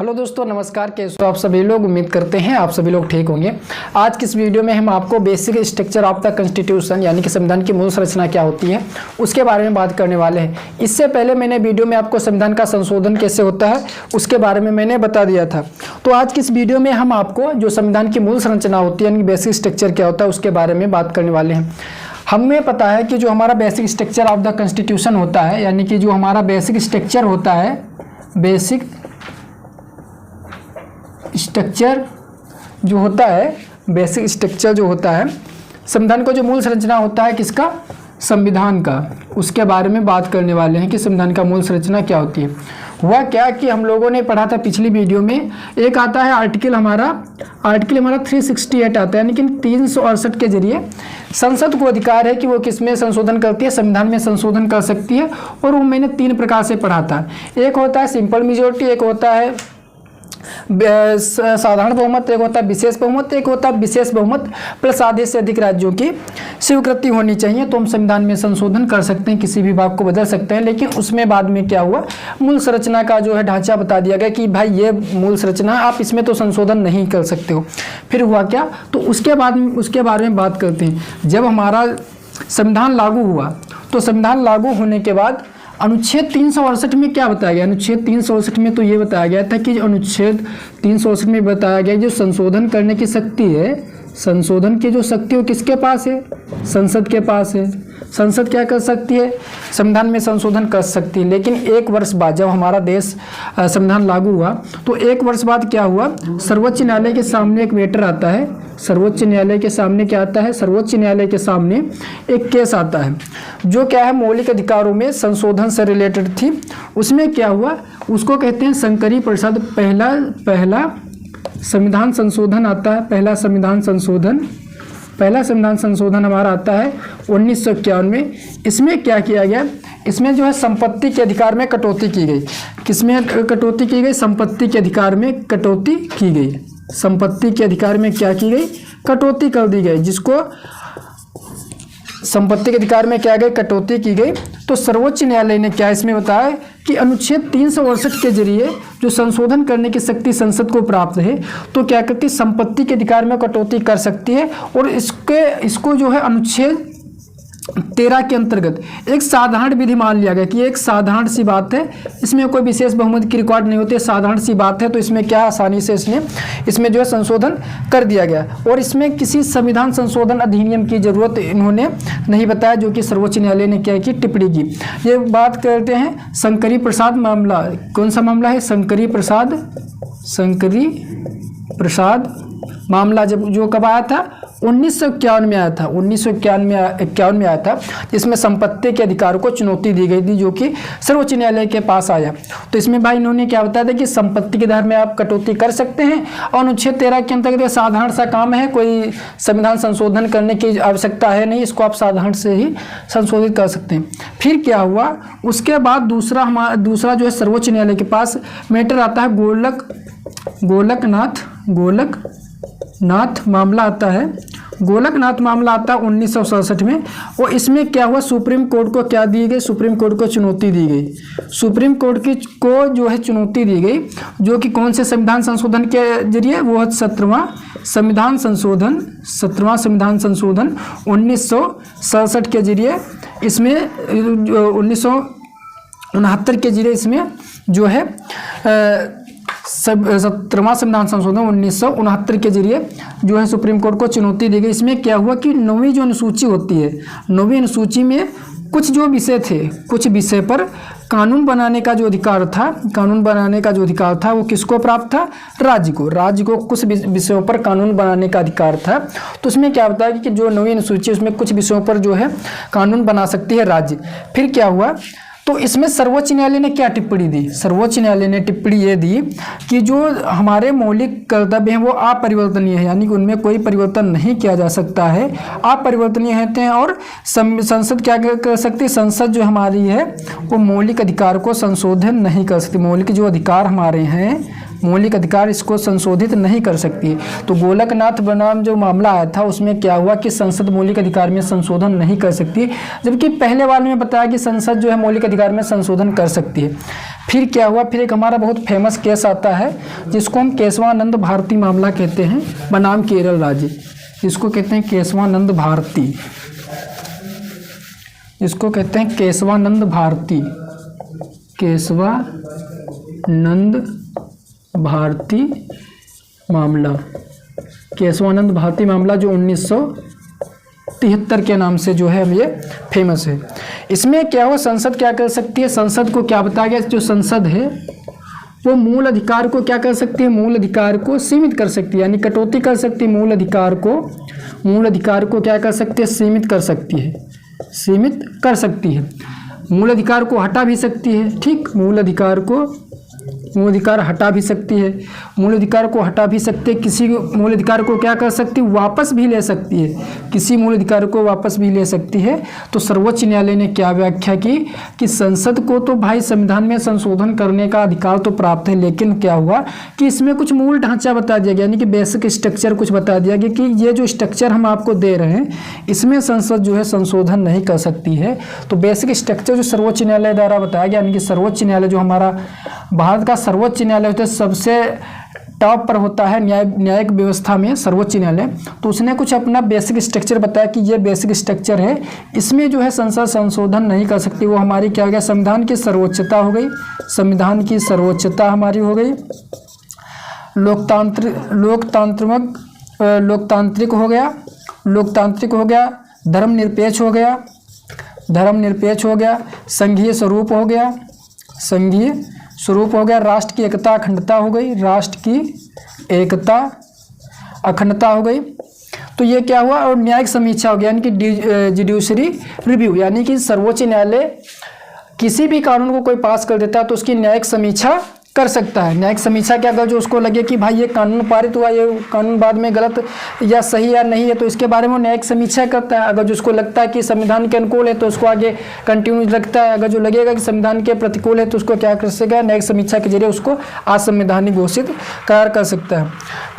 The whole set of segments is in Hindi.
हेलो दोस्तों, नमस्कार। कैसे हो आप सभी लोग? उम्मीद करते हैं आप सभी लोग ठीक होंगे। आज की इस वीडियो में हम आपको basic structure of the constitution यानी कि संविधान की मूल संरचना क्या होती है उसके बारे में बात करने वाले हैं। इससे पहले मैंने वीडियो में आपको संविधान का संशोधन कैसे होता है उसके बारे में मैंने बता दिया था। तो आज की इस वीडियो में हम आपको जो संविधान की मूल संरचना होती है यानी बेसिक स्ट्रक्चर क्या होता है उसके बारे में बात करने वाले हैं। हमें पता है कि जो हमारा basic structure of the constitution होता है यानी कि जो हमारा बेसिक स्ट्रक्चर होता है, बेसिक स्ट्रक्चर जो होता है, बेसिक स्ट्रक्चर जो होता है संविधान का जो मूल संरचना होता है किसका? संविधान का। उसके बारे में बात करने वाले हैं कि संविधान का मूल संरचना क्या होती है। हुआ क्या कि हम लोगों ने पढ़ा था पिछली वीडियो में, एक आता है आर्टिकल हमारा 368 आता है, यानी कि 368 के जरिए संसद को अधिकार है कि वो किस में संशोधन करती है, संविधान में संशोधन कर सकती है। और वो मैंने 3 प्रकार से पढ़ा था। एक होता है सिंपल मेजोरिटी, एक होता है साधारण बहुमत, एक होता है विशेष बहुमत, एक होता है विशेष बहुमत प्लस आधे से अधिक राज्यों की स्वीकृति होनी चाहिए। तो हम संविधान में संशोधन कर सकते हैं, किसी भी भाग को बदल सकते हैं। लेकिन उसमें बाद में क्या हुआ, मूल संरचना का जो है ढांचा बता दिया गया कि भाई ये मूल संरचना, आप इसमें तो संशोधन नहीं कर सकते हो। फिर हुआ क्या, तो उसके बारे में बात करते हैं। जब हमारा संविधान लागू हुआ तो संविधान लागू होने के बाद अनुच्छेद 368 में क्या बताया गया? अनुच्छेद 368 में तो ये बताया गया था कि अनुच्छेद 368 में बताया गया जो संशोधन करने की शक्ति है, संशोधन की जो शक्ति वो किसके पास है? संसद के पास है। संसद क्या कर सकती है? संविधान में संशोधन कर सकती है। लेकिन एक वर्ष बाद जब हमारा देश संविधान लागू हुआ तो एक वर्ष बाद क्या हुआ, सर्वोच्च न्यायालय के सामने एक मैटर आता है। सर्वोच्च न्यायालय के सामने क्या आता है? सर्वोच्च न्यायालय के सामने एक केस आता है जो क्या है, मौलिक अधिकारों में संशोधन से रिलेटेड थी। उसमें क्या हुआ, उसको कहते हैं शंकरी प्रसाद पहला संविधान संशोधन आता है। पहला संविधान संशोधन हमारा आता है 1951 में। इसमें क्या किया गया, इसमें जो है संपत्ति के अधिकार में कटौती की गई। किसमें कटौती की गई? संपत्ति के अधिकार में कटौती की गई। संपत्ति के अधिकार में क्या की गई? कटौती कर दी गई। जिसको संपत्ति के अधिकार में क्या गई? कटौती की गई। तो सर्वोच्च न्यायालय ने क्या इसमें बताया कि अनुच्छेद 368 के जरिए जो संशोधन करने की शक्ति संसद को प्राप्त है तो क्या करती, संपत्ति के अधिकार में कटौती कर सकती है। और इसको जो है अनुच्छेद 13 के अंतर्गत एक साधारण विधि मान लिया गया कि एक साधारण सी बात है, इसमें कोई विशेष बहुमत की रिकॉर्ड नहीं होती, साधारण सी बात है। तो इसमें क्या आसानी से इसमें जो है संशोधन कर दिया गया। और इसमें किसी संविधान संशोधन अधिनियम की जरूरत इन्होंने नहीं बताया, जो कि सर्वोच्च न्यायालय ने क्या की, टिप्पणी की। ये बात करते हैं शंकरी प्रसाद मामला। कौन सा मामला है? शंकरी प्रसाद मामला जो कब आया था? 1951 में आया था। 1951 में आया था, जिसमें संपत्ति के अधिकार को चुनौती दी गई थी, जो कि सर्वोच्च न्यायालय के पास आया। तो इसमें भाई इन्होंने क्या बताया था कि संपत्ति के अधिकार में आप कटौती कर सकते हैं और अनुच्छेद 13 के अंतर्गत साधारण सा काम है, कोई संविधान संशोधन करने की आवश्यकता है नहीं, इसको आप साधारण से ही संशोधित कर सकते हैं। फिर क्या हुआ, उसके बाद दूसरा जो है सर्वोच्च न्यायालय के पास मैटर आता है गोलकनाथ मामला आता है। गोलकनाथ मामला आता है 1967 में। और इसमें क्या हुआ, सुप्रीम कोर्ट को क्या दी गई? सुप्रीम कोर्ट को चुनौती दी गई। सुप्रीम कोर्ट को जो है चुनौती दी गई, जो कि कौन से संविधान संशोधन के जरिए? वो 17वां संविधान संशोधन 1967 के जरिए। इसमें 1969 के जरिए इसमें जो है 17वां संविधान संशोधन 1969 के जरिए जो है सुप्रीम कोर्ट को चुनौती दी गई। इसमें क्या हुआ कि 9वीं जो अनुसूची होती है, 9वीं अनुसूची में कुछ जो विषय थे, कुछ विषय पर कानून बनाने का जो अधिकार था वो किसको प्राप्त था? राज्य को कुछ विषयों पर कानून बनाने का अधिकार था। तो उसमें क्या होता है कि जो 9वीं अनुसूची उसमें कुछ विषयों पर जो है कानून बना सकती है राज्य। फिर क्या हुआ, तो इसमें सर्वोच्च न्यायालय ने क्या टिप्पणी दी? सर्वोच्च न्यायालय ने टिप्पणी ये दी कि जो हमारे मौलिक कर्तव्य हैं वो अपरिवर्तनीय है, यानी कि उनमें कोई परिवर्तन नहीं किया जा सकता है, अपरिवर्तनीय होते हैं। और संसद क्या कर सकती है? संसद जो हमारी है वो मौलिक अधिकार को संशोधन नहीं कर सकती। मौलिक जो अधिकार हमारे हैं मौलिक अधिकार इसको संशोधित नहीं कर सकती है। तो गोलकनाथ बनाम जो मामला आया था उसमें क्या हुआ कि संसद मौलिक अधिकार में संशोधन नहीं कर सकती, जबकि पहले वाले में बताया कि संसद जो है मौलिक अधिकार में संशोधन कर सकती है। फिर क्या हुआ, फिर एक हमारा बहुत फेमस केस आता है जिसको हम केशवानंद भारती मामला कहते हैं बनाम केरल राज्य, जिसको कहते हैं केशवानंद भारती, इसको कहते हैं केशवानंद भारती, केशवानंद भारती मामला, केशवानंद भारती मामला जो 1973 के नाम से जो है ये फेमस है। इसमें क्या हुआ, संसद क्या कर सकती है, संसद को क्या बताया गया, जो संसद है वो मूल अधिकार को क्या कर सकती है, मूल अधिकार को सीमित कर सकती है, यानी कटौती कर सकती है, मूल अधिकार को क्या कर सकती है, सीमित कर सकती है, सीमित कर सकती है। मूल अधिकार को हटा भी सकती है, ठीक, मूल अधिकार हटा भी सकती है, मूल अधिकार को हटा भी सकते, किसी मूल अधिकार को क्या कर सकती है, वापस भी ले सकती है, किसी मूल अधिकार को वापस भी ले सकती है। तो सर्वोच्च न्यायालय ने क्या व्याख्या की कि संसद को तो भाई संविधान में संशोधन करने का अधिकार तो प्राप्त है, लेकिन क्या हुआ कि इसमें कुछ मूल ढांचा बता दिया गया, यानी कि बेसिक स्ट्रक्चर कुछ बता दिया गया कि ये जो स्ट्रक्चर हम आपको दे रहे हैं इसमें संसद जो है संशोधन नहीं कर सकती है। तो बेसिक स्ट्रक्चर जो सर्वोच्च न्यायालय द्वारा बताया गया, यानी कि सर्वोच्च न्यायालय जो हमारा भारत का सर्वोच्च न्यायालय होता है, सबसे टॉप पर होता है न्यायिक व्यवस्था में सर्वोच्च न्यायालय, तो उसने कुछ अपना बेसिक स्ट्रक्चर बताया कि ये बेसिक स्ट्रक्चर है, इसमें जो है संसद संशोधन नहीं कर सकती। वो हमारी क्या हो गया, संविधान की सर्वोच्चता हो गई, संविधान की सर्वोच्चता हमारी हो गई, लोकतांत्रिक हो गया, धर्मनिरपेक्ष हो गया, संघीय स्वरूप हो गया, राष्ट्र की एकता अखंडता हो गई, राष्ट्र की एकता अखंडता हो गई। तो ये क्या हुआ, और न्यायिक समीक्षा हो गया, यानी कि जुडिशरी रिव्यू, यानी कि सर्वोच्च न्यायालय किसी भी कानून को कोई पास कर देता है तो उसकी न्यायिक समीक्षा कर सकता है। न्यायिक समीक्षा क्या, अगर जो उसको लगे कि भाई ये कानून पारित हुआ, ये कानून बाद में गलत या सही या नहीं है, तो इसके बारे में न्यायिक समीक्षा करता है। अगर जो उसको लगता है कि संविधान के अनुकूल है तो उसको आगे कंटिन्यू रखता है, अगर जो लगेगा कि संविधान के प्रतिकूल है तो उसको क्या कर सकेगा, न्यायिक समीक्षा के जरिए उसको असंवैधानिक घोषित करार कर सकता है।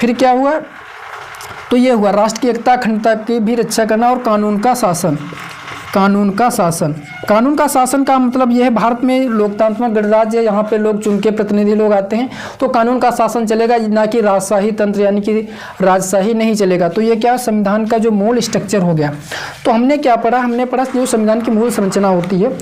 फिर क्या हुआ, तो ये हुआ राष्ट्र की एकता अखंडता की भी रक्षा करना, और कानून का शासन का मतलब यह है, भारत में लोकतांत्रिक गणराज्य है, यहाँ पे लोग चुन के प्रतिनिधि लोग आते हैं, तो कानून का शासन चलेगा, ना कि राजशाही तंत्र, यानी कि राजशाही नहीं चलेगा। तो ये क्या, संविधान का जो मूल स्ट्रक्चर हो गया। तो हमने क्या पढ़ा, हमने पढ़ा जो संविधान की मूल संरचना होती है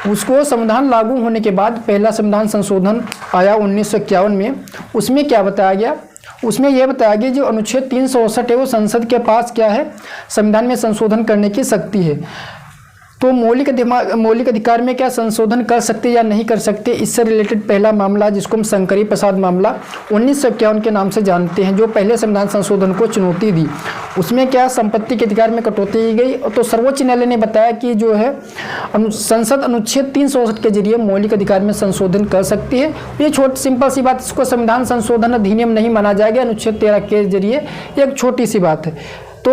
उसको संविधान लागू होने के बाद पहला संविधान संशोधन आया 1951 में, उसमें क्या बताया गया, उसमें यह बताया गया जो अनुच्छेद 368 है वो संसद के पास क्या है, संविधान में संशोधन करने की शक्ति है। तो मौलिक अधिकार में क्या संशोधन कर सकते या नहीं कर सकते, इससे रिलेटेड पहला मामला जिसको हम शंकरी प्रसाद मामला 1951 के नाम से जानते हैं, जो पहले संविधान संशोधन को चुनौती दी। उसमें क्या संपत्ति के अधिकार में कटौती की गई, तो सर्वोच्च न्यायालय ने बताया कि जो है संसद अनुच्छेद 368 के जरिए मौलिक अधिकार में संशोधन कर सकती है। ये छोटी सिंपल सी बात, इसको संविधान संशोधन अधिनियम नहीं माना जाएगा, अनुच्छेद 13 के जरिए एक छोटी सी बात है। तो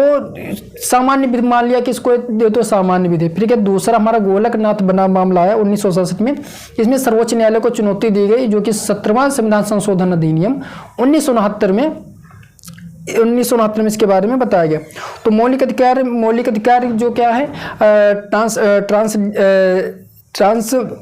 सामान्य विधि मान लिया कि इसको दे तो सामान्य विधि। फिर क्या, दूसरा हमारा गोलकनाथ बनाम मामला है 1967 में, इसमें सर्वोच्च न्यायालय को चुनौती दी गई, जो कि 17वां संविधान संशोधन अधिनियम 1969 में इसके बारे में बताया गया। तो मौलिक अधिकार जो क्या है,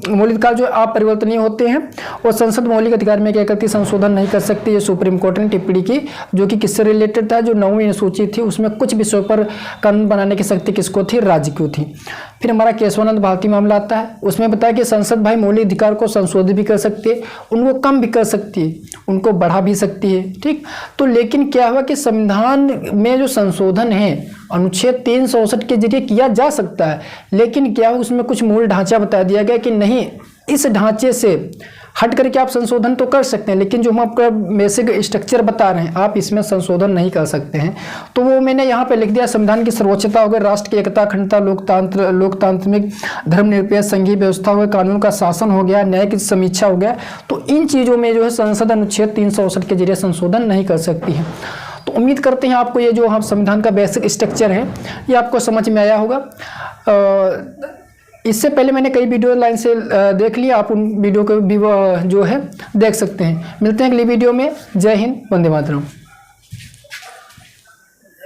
मौलिक अधिकार जो अपरिवर्तनीय होते हैं, और संसद मौलिक अधिकार में क्या करती, संशोधन नहीं कर सकती। ये सुप्रीम कोर्ट ने टिप्पणी की, जो कि किससे रिलेटेड था, जो 9वीं अनुसूची थी उसमें कुछ विषयों पर कानून बनाने की शक्ति किसको थी, राज्य को थी। फिर हमारा केशवानंद भारती मामला आता है, उसमें बताया कि संसद भाई मौलिक अधिकार को संशोधित भी कर सकती है, उनको कम भी कर सकती है, उनको बढ़ा भी सकती है, ठीक। तो लेकिन क्या हुआ कि संविधान में जो संशोधन है अनुच्छेद 368 के जरिए किया जा सकता है, लेकिन क्या उसमें कुछ मूल ढांचा बता दिया गया कि नहीं, इस ढांचे से हट करके आप संशोधन तो कर सकते हैं, लेकिन जो हम आपका बेसिक स्ट्रक्चर बता रहे हैं आप इसमें संशोधन नहीं कर सकते हैं। तो वो मैंने यहाँ पे लिख दिया, संविधान की सर्वोच्चता हो गई, राष्ट्र की एकता अखंडता, लोकतांत्रिक धर्मनिरपेक्ष संघीय व्यवस्था हो गई, कानून का शासन हो गया, न्याय की समीक्षा हो गया। तो इन चीज़ों में जो है संसद अनुच्छेद 368 के जरिए संशोधन नहीं कर सकती है। तो उम्मीद करते हैं आपको ये जो हम संविधान का बेसिक स्ट्रक्चर है ये आपको समझ में आया होगा। इससे पहले मैंने कई वीडियो लाइन से देख लिया, आप उन वीडियो को भी जो है देख सकते हैं। मिलते हैं अगली वीडियो में। जय हिंद, वंदे मातरम।